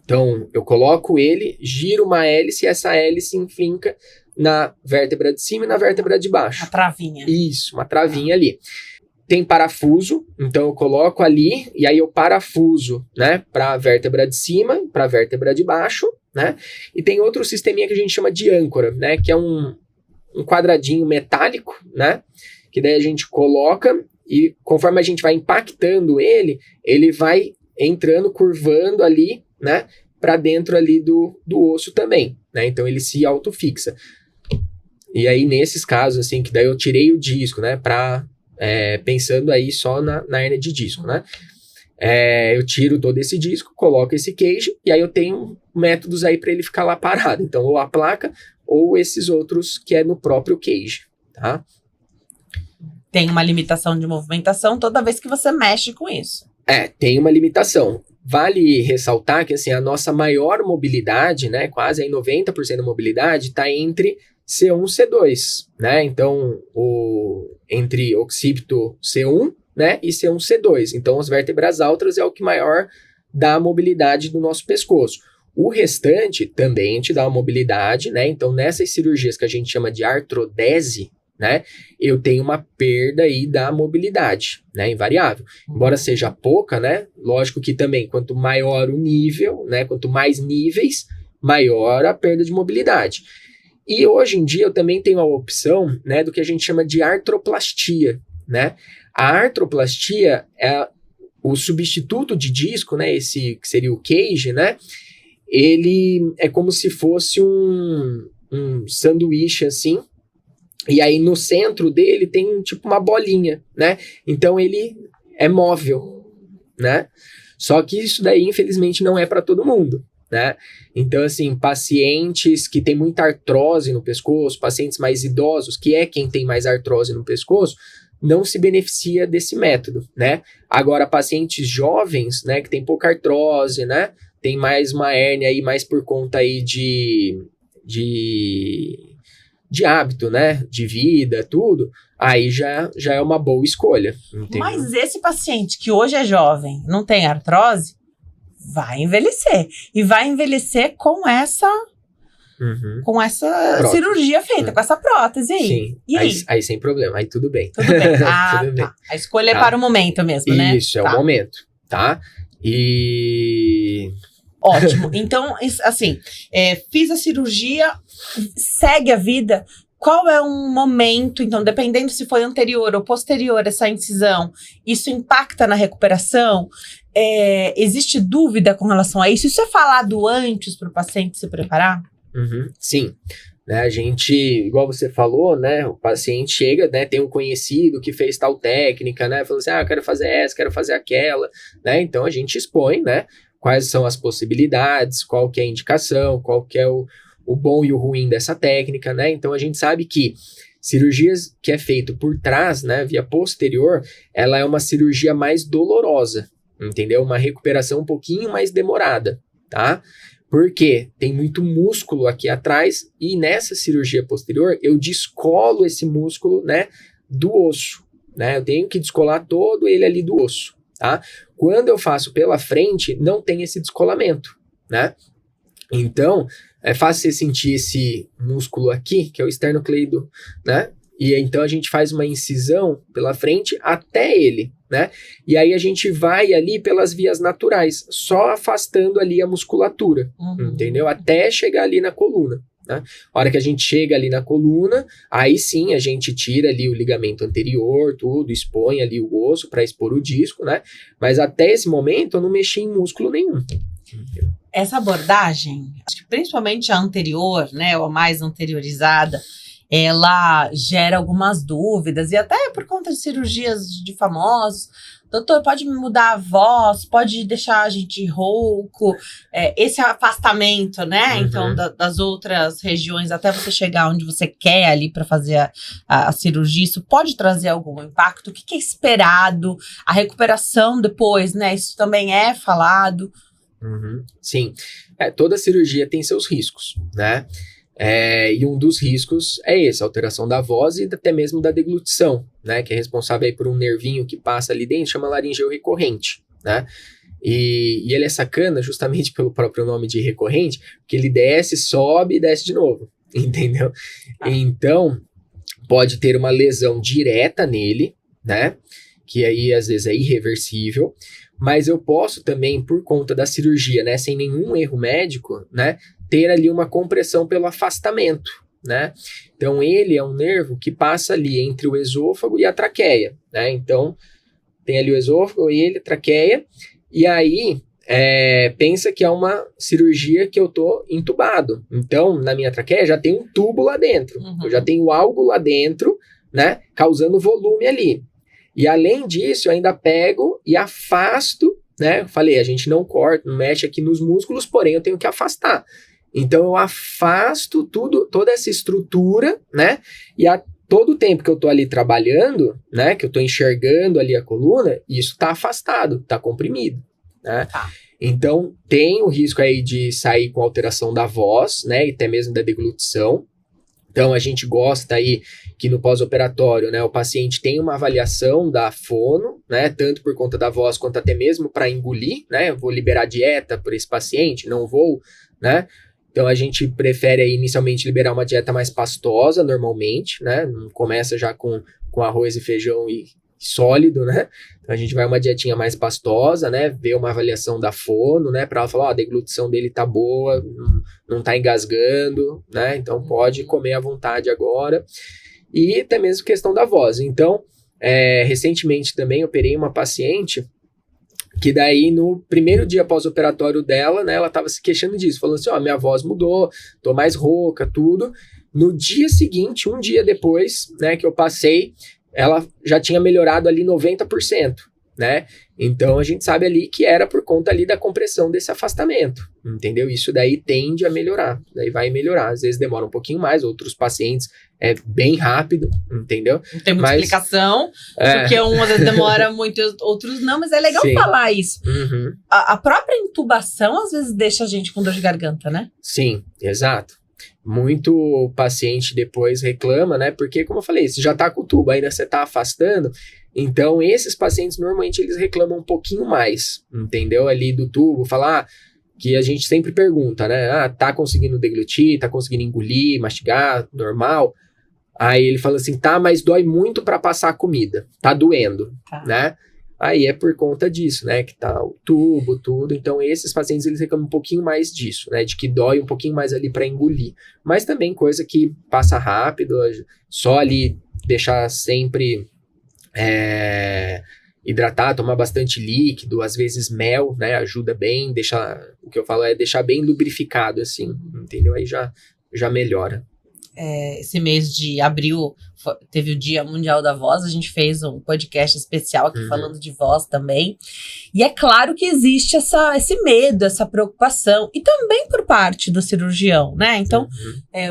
Então, eu coloco ele, giro uma hélice e essa hélice enfinca na vértebra de cima e na vértebra de baixo. Uma travinha. Isso, uma travinha ali. Tem parafuso, então eu coloco ali e aí eu parafuso, né? Para a vértebra de cima, para a vértebra de baixo, né? E tem outro sisteminha que a gente chama de âncora, né? Que é um quadradinho metálico, né? Que daí a gente coloca e conforme a gente vai impactando ele, ele vai entrando, curvando ali, né? Para dentro ali do osso também, né? Então ele se autofixa. E aí nesses casos, assim, que daí eu tirei o disco, né? Pensando aí só na hérnia de disco, né? Eu tiro todo esse disco, coloco esse cage e aí eu tenho métodos aí para ele ficar lá parado. Então, ou a placa ou esses outros que é no próprio cage, tá? Tem uma limitação de movimentação toda vez que você mexe com isso. Tem uma limitação. Vale ressaltar que assim, a nossa maior mobilidade, né, quase aí 90% da mobilidade, está entre C1 e C2, né? Então, entre occipito C1, né, e C1 C2. Então, as vértebras altas é o que maior dá a mobilidade do nosso pescoço. O restante também te dá uma mobilidade, né? Então, nessas cirurgias que a gente chama de artrodese, né, eu tenho uma perda aí da mobilidade, né, invariável. Embora seja pouca, né, lógico que também quanto maior o nível, né, quanto mais níveis, maior a perda de mobilidade. E hoje em dia eu também tenho a opção, né, do que a gente chama de artroplastia, né? A artroplastia é o substituto de disco, né, esse que seria o cage, né? Ele é como se fosse um sanduíche assim, e aí no centro dele tem tipo uma bolinha, né? Então ele é móvel, né? Só que isso daí infelizmente não é para todo mundo, né? Então assim, pacientes que têm muita artrose no pescoço, pacientes mais idosos, que é quem tem mais artrose no pescoço, não se beneficia desse método, né? Agora pacientes jovens, né, que tem pouca artrose, né? Tem mais uma hérnia aí, mais por conta aí de hábito, né? De vida, tudo. Aí já é uma boa escolha. Entendeu? Mas esse paciente que hoje é jovem, não tem artrose, vai envelhecer. E vai envelhecer com essa cirurgia feita, com essa prótese aí. Sim, e aí sem problema, aí tudo bem. Tudo bem. Tudo bem. Tá. A escolha é para o momento mesmo, né? Isso, é o momento, tá? E... Ótimo. Então, assim, fiz a cirurgia, segue a vida. Qual é um momento, então, dependendo se foi anterior ou posterior a essa incisão, isso impacta na recuperação? Existe dúvida com relação a isso? Isso é falado antes para o paciente se preparar? Sim. Né, a gente, igual você falou, né, o paciente chega, né, tem um conhecido que fez tal técnica, né, falou assim, eu quero fazer essa, quero fazer aquela, né, então a gente expõe, né, quais são as possibilidades, qual que é a indicação, qual que é o bom e o ruim dessa técnica, né, então a gente sabe que Cirurgias que é feito por trás, né, via posterior, ela é uma cirurgia mais dolorosa, entendeu? Uma recuperação um pouquinho mais demorada, tá? Porque tem muito músculo aqui atrás e nessa cirurgia posterior eu descolo esse músculo, né, do osso, né? Eu tenho que descolar todo ele ali do osso, tá? Quando eu faço pela frente, não tem esse descolamento, né? Então, é fácil você sentir esse músculo aqui, que é o esternocleido, né? E então a gente faz uma incisão pela frente até ele, né? E aí a gente vai ali pelas vias naturais, só afastando ali a musculatura, entendeu? Até chegar ali na coluna, né? A hora que a gente chega ali na coluna, aí sim a gente tira ali o ligamento anterior, tudo, expõe ali o osso para expor o disco, né? Mas até esse momento eu não mexi em músculo nenhum. Essa abordagem, acho que principalmente a anterior, né, ou a mais anteriorizada, ela gera algumas dúvidas, e até por conta de cirurgias de famosos. Doutor, pode me mudar a voz? Pode deixar a gente rouco? Esse afastamento, né? Então, das outras regiões, até você chegar onde você quer ali para fazer a cirurgia, isso pode trazer algum impacto? O que é esperado? A recuperação depois, né? Isso também é falado. Sim, toda cirurgia tem seus riscos, né? E um dos riscos é esse, a alteração da voz e até mesmo da deglutição, né? Que é responsável aí por um nervinho que passa ali dentro, chama laringeu recorrente, né? E ele é sacana justamente pelo próprio nome de recorrente, porque ele desce, sobe e desce de novo, entendeu? Então, pode ter uma lesão direta nele, né? Que aí às vezes é irreversível. Mas eu posso também, por conta da cirurgia, né, sem nenhum erro médico, né, ter ali uma compressão pelo afastamento, né? Então, ele é um nervo que passa ali entre o esôfago e a traqueia, né? Então, tem ali o esôfago, ele, a traqueia, e aí, pensa que é uma cirurgia que eu tô entubado. Então, na minha traqueia já tem um tubo lá dentro, eu já tenho algo lá dentro, né, causando volume ali. E além disso, eu ainda pego e afasto, né? Eu falei, a gente não corta, não mexe aqui nos músculos, porém eu tenho que afastar. Então eu afasto toda essa estrutura, né? E todo o tempo que eu tô ali trabalhando, né? Que eu tô enxergando ali a coluna, isso tá afastado, tá comprimido, né? Então tem o risco aí de sair com alteração da voz, né? E até mesmo da deglutição. Então, a gente gosta aí que no pós-operatório, né, o paciente tem uma avaliação da fono, né, tanto por conta da voz quanto até mesmo para engolir, né, eu vou liberar dieta por esse paciente, não vou, né, então a gente prefere aí inicialmente liberar uma dieta mais pastosa normalmente, né, não começa já com arroz e feijão e sólido, né, então a gente vai uma dietinha mais pastosa, né, ver uma avaliação da fono, né, para ela falar, a deglutição dele tá boa, não tá engasgando, né, então pode comer à vontade agora, e até mesmo questão da voz. Então, recentemente também operei uma paciente que daí no primeiro dia pós-operatório dela, né, ela tava se queixando disso, falando assim, minha voz mudou, tô mais rouca, tudo. No dia seguinte, um dia depois, né, que eu passei, ela já tinha melhorado ali 90%, né? Então, a gente sabe ali que era por conta ali da compressão desse afastamento, entendeu? Isso daí tende a melhorar, daí vai melhorar. Às vezes demora um pouquinho mais, outros pacientes é bem rápido, entendeu? Não tem muita explicação, porque um às vezes demora muito, outros não, mas é legal falar isso. A própria intubação às vezes deixa a gente com dor de garganta, né? Sim, exato. Muito paciente depois reclama, né? Porque, como eu falei, você já tá com o tubo, ainda você tá afastando. Então, esses pacientes, normalmente, eles reclamam um pouquinho mais, entendeu? Ali do tubo, falar que a gente sempre pergunta, né? Tá conseguindo deglutir, tá conseguindo engolir, mastigar, normal? Aí ele fala assim, tá, mas dói muito para passar a comida, tá doendo, né? Aí é por conta disso, né, que tá o tubo, tudo. Então, esses pacientes, eles reclamam um pouquinho mais disso, né, de que dói um pouquinho mais ali para engolir. Mas também coisa que passa rápido, só ali deixar sempre hidratar, tomar bastante líquido, às vezes mel, né, ajuda bem, o que eu falo é deixar bem lubrificado, assim, entendeu? Aí já melhora. Esse mês de abril teve o Dia Mundial da Voz, a gente fez um podcast especial aqui falando de voz também, e é claro que existe esse medo, essa preocupação, e também por parte do cirurgião, né? Então,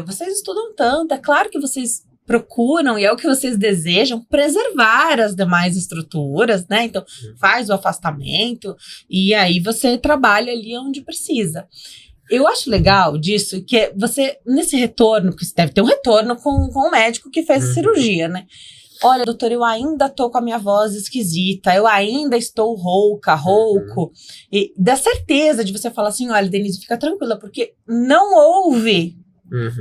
vocês estudam tanto, é claro que vocês procuram, e é o que vocês desejam, preservar as demais estruturas, né? Então, faz o afastamento e aí você trabalha ali onde precisa. Eu acho legal disso, que é você, nesse retorno, porque você deve ter um retorno com o médico que fez a cirurgia, né? Olha, doutor, eu ainda tô com a minha voz esquisita, eu ainda estou rouco. E dá certeza de você falar assim, olha, Denise, fica tranquila, porque não houve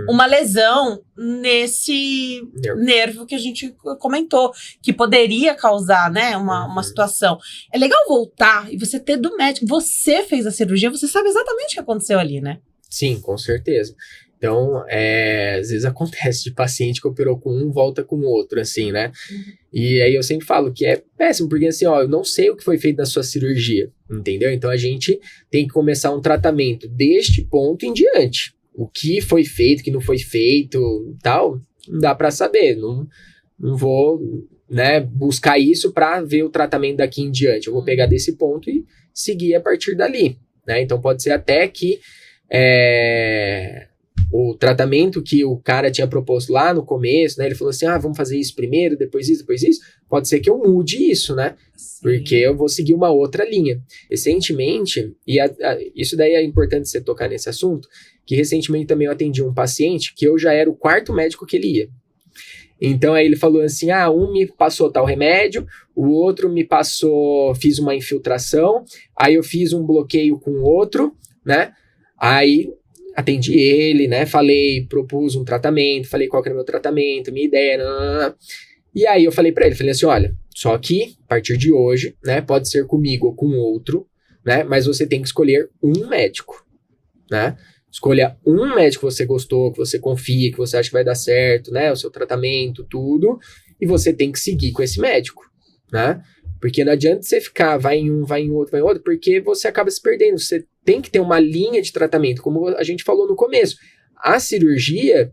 uma lesão nesse nervo que a gente comentou, que poderia causar, né, uma situação. É legal voltar e você ter do médico, você fez a cirurgia, você sabe exatamente o que aconteceu ali, né? Sim, com certeza. Então, às vezes acontece de paciente que operou com um, volta com o outro, assim, né? E aí eu sempre falo que é péssimo, porque assim, ó, eu não sei o que foi feito na sua cirurgia, entendeu? Então a gente tem que começar um tratamento deste ponto em diante. O que foi feito, o que não foi feito, tal, não dá pra saber. Não vou, né, buscar isso pra ver o tratamento daqui em diante. Eu vou pegar desse ponto e seguir a partir dali, né? Então pode ser até que o tratamento que o cara tinha proposto lá no começo, né? Ele falou assim, vamos fazer isso primeiro, depois isso. Pode ser que eu mude isso, né? Sim. Porque eu vou seguir uma outra linha. Recentemente, e isso daí é importante você tocar nesse assunto, que recentemente também eu atendi um paciente que eu já era o 4º médico que ele ia. Então aí ele falou assim, um me passou tal remédio, o outro me passou, fiz uma infiltração, aí eu fiz um bloqueio com o outro, né? Aí atendi ele, né, propus um tratamento, falei qual que era o meu tratamento, minha ideia, e aí eu falei assim, olha, só que a partir de hoje, né, pode ser comigo ou com outro, né, mas você tem que escolher um médico, né, escolha um médico que você gostou, que você confia, que você acha que vai dar certo, né, o seu tratamento, tudo, e você tem que seguir com esse médico, né, porque não adianta você ficar, vai em um, vai em outro, porque você acaba se perdendo. Você tem que ter uma linha de tratamento, como a gente falou no começo. A cirurgia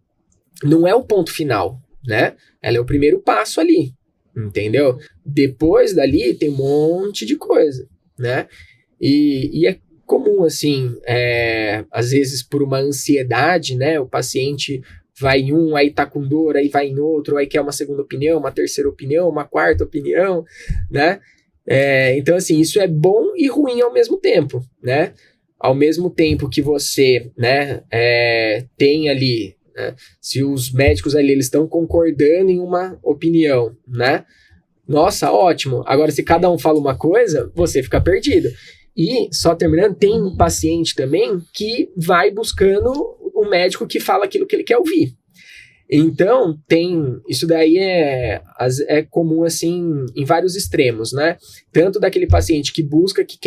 não é o ponto final, né? Ela é o primeiro passo ali, entendeu? Depois dali tem um monte de coisa, né? E é comum, assim, às vezes por uma ansiedade, né? O paciente vai em um, aí tá com dor, aí vai em outro, aí quer uma segunda opinião, uma terceira opinião, uma quarta opinião, né? Então, assim, isso é bom e ruim ao mesmo tempo, né? Ao mesmo tempo que você, né, tem ali, né, se os médicos ali, eles estão concordando em uma opinião, né? Nossa, ótimo. Agora, se cada um fala uma coisa, você fica perdido. E, só terminando, tem um paciente também que vai buscando o médico que fala aquilo que ele quer ouvir. Então, isso daí é comum, assim, em vários extremos, né? Tanto daquele paciente que busca, que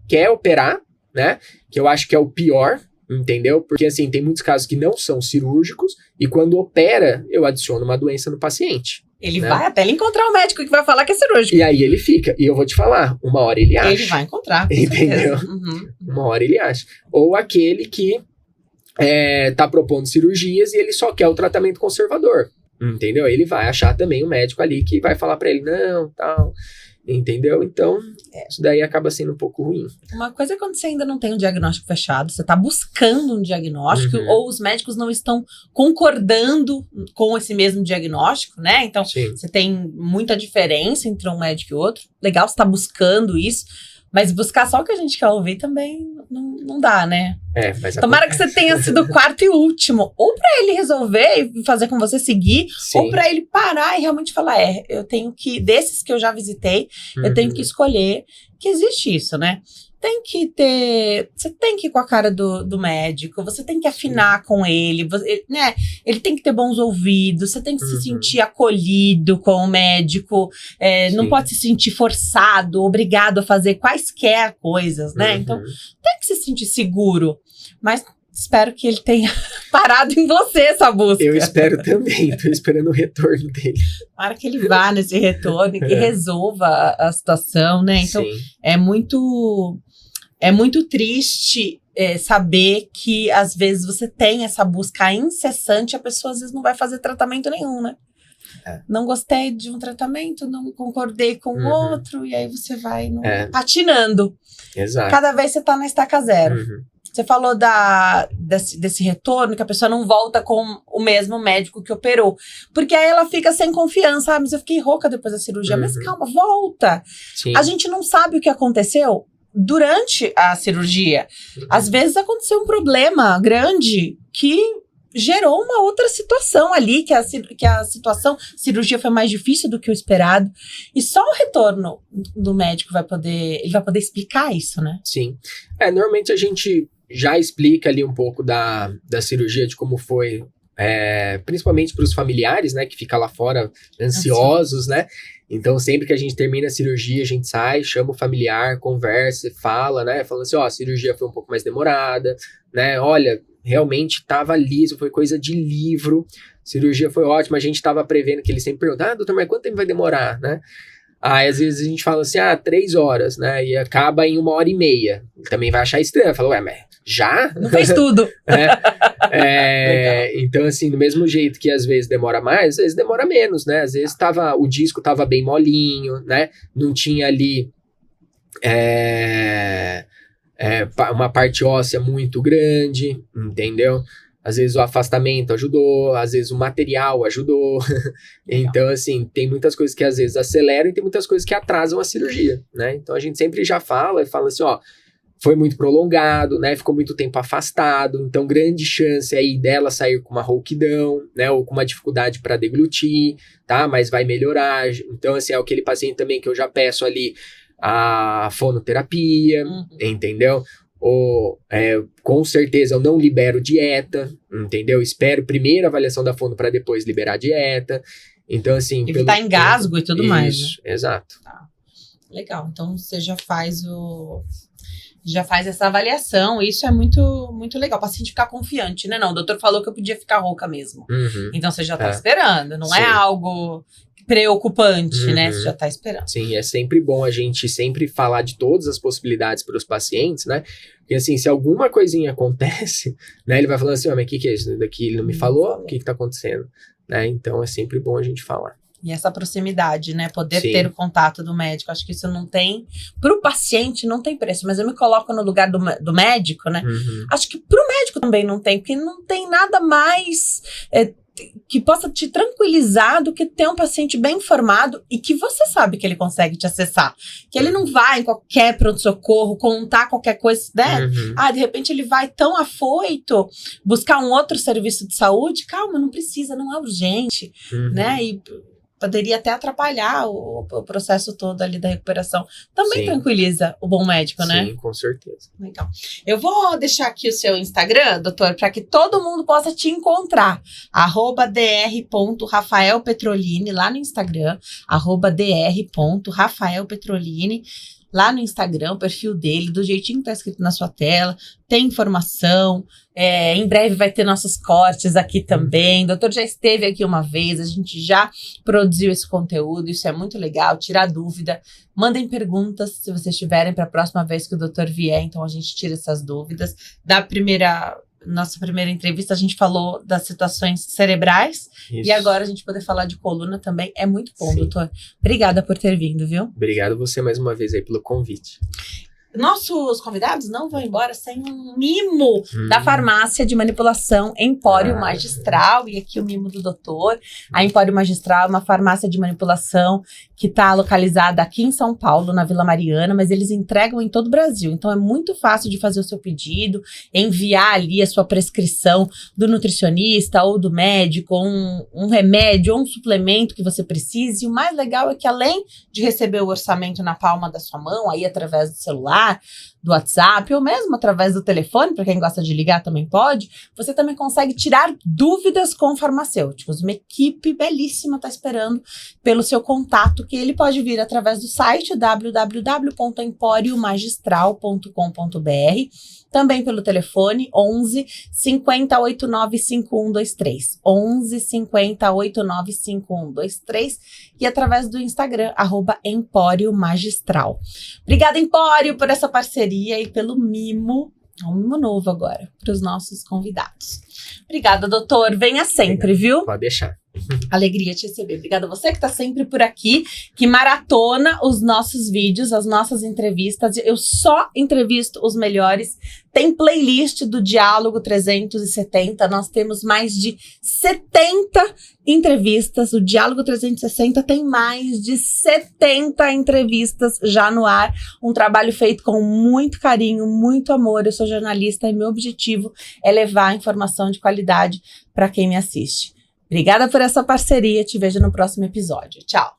quer operar, né? Que eu acho que é o pior, entendeu? Porque, assim, tem muitos casos que não são cirúrgicos e quando opera, eu adiciono uma doença no paciente. Ele vai até ele encontrar o médico que vai falar que é cirúrgico. E aí ele fica. E eu vou te falar, uma hora ele acha. Ele vai encontrar, com entendeu? Uma hora ele acha. Ou aquele que tá propondo cirurgias e ele só quer o tratamento conservador, entendeu? Ele vai achar também um médico ali que vai falar pra ele, não, tal, entendeu? Então, isso daí acaba sendo um pouco ruim. Uma coisa é quando você ainda não tem um diagnóstico fechado, você tá buscando um diagnóstico, ou os médicos não estão concordando com esse mesmo diagnóstico, né? Então, você tem muita diferença entre um médico e outro. Legal, você tá buscando isso. Mas buscar só o que a gente quer ouvir também não dá, né? Mas tomara que você tenha sido o 4º e último. Ou pra ele resolver e fazer com você seguir, ou pra ele parar e realmente falar, eu tenho que, desses que eu já visitei, eu tenho que escolher, que existe isso, né? Você tem que ir com a cara do médico, você tem que afinar com ele, né? Ele tem que ter bons ouvidos, você tem que se sentir acolhido com o médico, não pode se sentir forçado, obrigado a fazer quaisquer coisas, né? Então, tem que se sentir seguro, mas espero que ele tenha parado em você essa busca. Eu espero também, tô esperando o retorno dele. Para que ele vá nesse retorno e que resolva a situação, né? Então, é muito triste saber que, às vezes, você tem essa busca incessante, a pessoa, às vezes, não vai fazer tratamento nenhum, né? Não gostei de um tratamento, não concordei com o outro, e aí você vai patinando. Exato. Cada vez você tá na estaca zero. Você falou desse retorno, que a pessoa não volta com o mesmo médico que operou. Porque aí ela fica sem confiança. Mas eu fiquei rouca depois da cirurgia. Mas calma, volta. Sim. A gente não sabe o que aconteceu durante a cirurgia. Às vezes aconteceu um problema grande que gerou uma outra situação ali, que a cirurgia foi mais difícil do que o esperado. E só o retorno do médico vai poder explicar isso, né? Sim. Normalmente a gente já explica ali um pouco da cirurgia, de como foi, principalmente para os familiares, né, que ficam lá fora ansiosos, né? Então, sempre que a gente termina a cirurgia, a gente sai, chama o familiar, conversa, fala, né? Falando assim, a cirurgia foi um pouco mais demorada, né? Olha, realmente estava liso, foi coisa de livro, cirurgia foi ótima, a gente estava prevendo, que ele sempre pergunta, doutor, mas quanto tempo vai demorar, né? Aí, às vezes, a gente fala assim, 3 horas, né? E acaba em 1h30. Ele também vai achar estranho. Fala, mas já? Não fez tudo. Então, assim, do mesmo jeito que às vezes demora mais, às vezes demora menos, né? Às vezes o disco tava bem molinho, né? Não tinha ali uma parte óssea muito grande, entendeu? Às vezes o afastamento ajudou, às vezes o material ajudou. Então, assim, tem muitas coisas que às vezes aceleram e tem muitas coisas que atrasam a cirurgia, né? Então, a gente sempre já fala assim, foi muito prolongado, né? Ficou muito tempo afastado, então grande chance aí dela sair com uma rouquidão, né? Ou com uma dificuldade para deglutir, tá? Mas vai melhorar. Então, assim, é aquele paciente também que eu já peço ali a fonoterapia, entendeu? Ou, com certeza eu não libero dieta, entendeu? Espero primeiro a avaliação da fono para depois liberar a dieta. Então, assim... Evitar engasgo e tudo mais, né? Exato. Tá. Legal, então você já faz essa avaliação, isso é muito, muito legal, o paciente ficar confiante, né? Não, o doutor falou que eu podia ficar rouca mesmo. Então você já tá esperando, não é algo preocupante, né? Você já tá esperando. Sim, é sempre bom a gente sempre falar de todas as possibilidades para os pacientes, né? Porque assim, se alguma coisinha acontece, né? Ele vai falando assim, mas o que é isso daqui? Ele não me falou? O que tá acontecendo? Né? Então é sempre bom a gente falar. E essa proximidade, né? Poder ter o contato do médico. Acho que isso não tem... Pro paciente não tem preço. Mas eu me coloco no lugar do médico, né? Acho que pro médico também não tem. Porque não tem nada mais... que possa te tranquilizar do que ter um paciente bem informado e que você sabe que ele consegue te acessar. Que ele não vai em qualquer pronto-socorro contar qualquer coisa, né? De repente ele vai tão afoito buscar um outro serviço de saúde. Calma, não precisa, não é urgente, né? E poderia até atrapalhar o processo todo ali da recuperação. Também tranquiliza o bom médico, né? Sim, com certeza. Legal. Eu vou deixar aqui o seu Instagram, doutor, para que todo mundo possa te encontrar. @dr.rafaelpetrolini lá no Instagram. @dr.rafaelpetrolini lá no Instagram, o perfil dele, do jeitinho que tá escrito na sua tela. Tem informação. Em breve vai ter nossos cortes aqui também. O doutor já esteve aqui uma vez, a gente já produziu esse conteúdo, isso é muito legal, tirar dúvida. Mandem perguntas, se vocês tiverem, para a próxima vez que o doutor vier, então a gente tira essas dúvidas. Nossa primeira entrevista, a gente falou das situações cerebrais. Isso. E agora a gente poder falar de coluna também é muito bom, doutor. Obrigada por ter vindo, viu? Obrigado você mais uma vez aí pelo convite. Nossos convidados não vão embora sem um mimo da farmácia de manipulação Empório Magistral. E aqui o mimo do doutor. A Empório Magistral é uma farmácia de manipulação que está localizada aqui em São Paulo, na Vila Mariana, mas eles entregam em todo o Brasil. Então é muito fácil de fazer o seu pedido, enviar ali a sua prescrição do nutricionista ou do médico, um remédio ou um suplemento que você precise. E o mais legal é que, além de receber o orçamento na palma da sua mão, aí através do celular, do WhatsApp, ou mesmo através do telefone, para quem gosta de ligar também pode, você também consegue tirar dúvidas com farmacêuticos. Uma equipe belíssima está esperando pelo seu contato, que ele pode vir através do site www.emporiomagistral.com.br, também pelo telefone 11 50 89 5123, 11 50 89 5123, e através do Instagram, @Empório Magistral. Obrigada, Empório, por essa parceria e pelo mimo, um mimo novo agora, para os nossos convidados. Obrigada, doutor. Venha sempre, viu? Pode deixar. Alegria te receber. Obrigada a você que está sempre por aqui, que maratona os nossos vídeos, as nossas entrevistas. Eu só entrevisto os melhores. Tem playlist do Diálogo 370. Nós temos mais de 70 entrevistas. O Diálogo 360 tem mais de 70 entrevistas já no ar. Um trabalho feito com muito carinho, muito amor. Eu sou jornalista e meu objetivo é levar informação de qualidade para quem me assiste. Obrigada por essa parceria. Te vejo no próximo episódio. Tchau!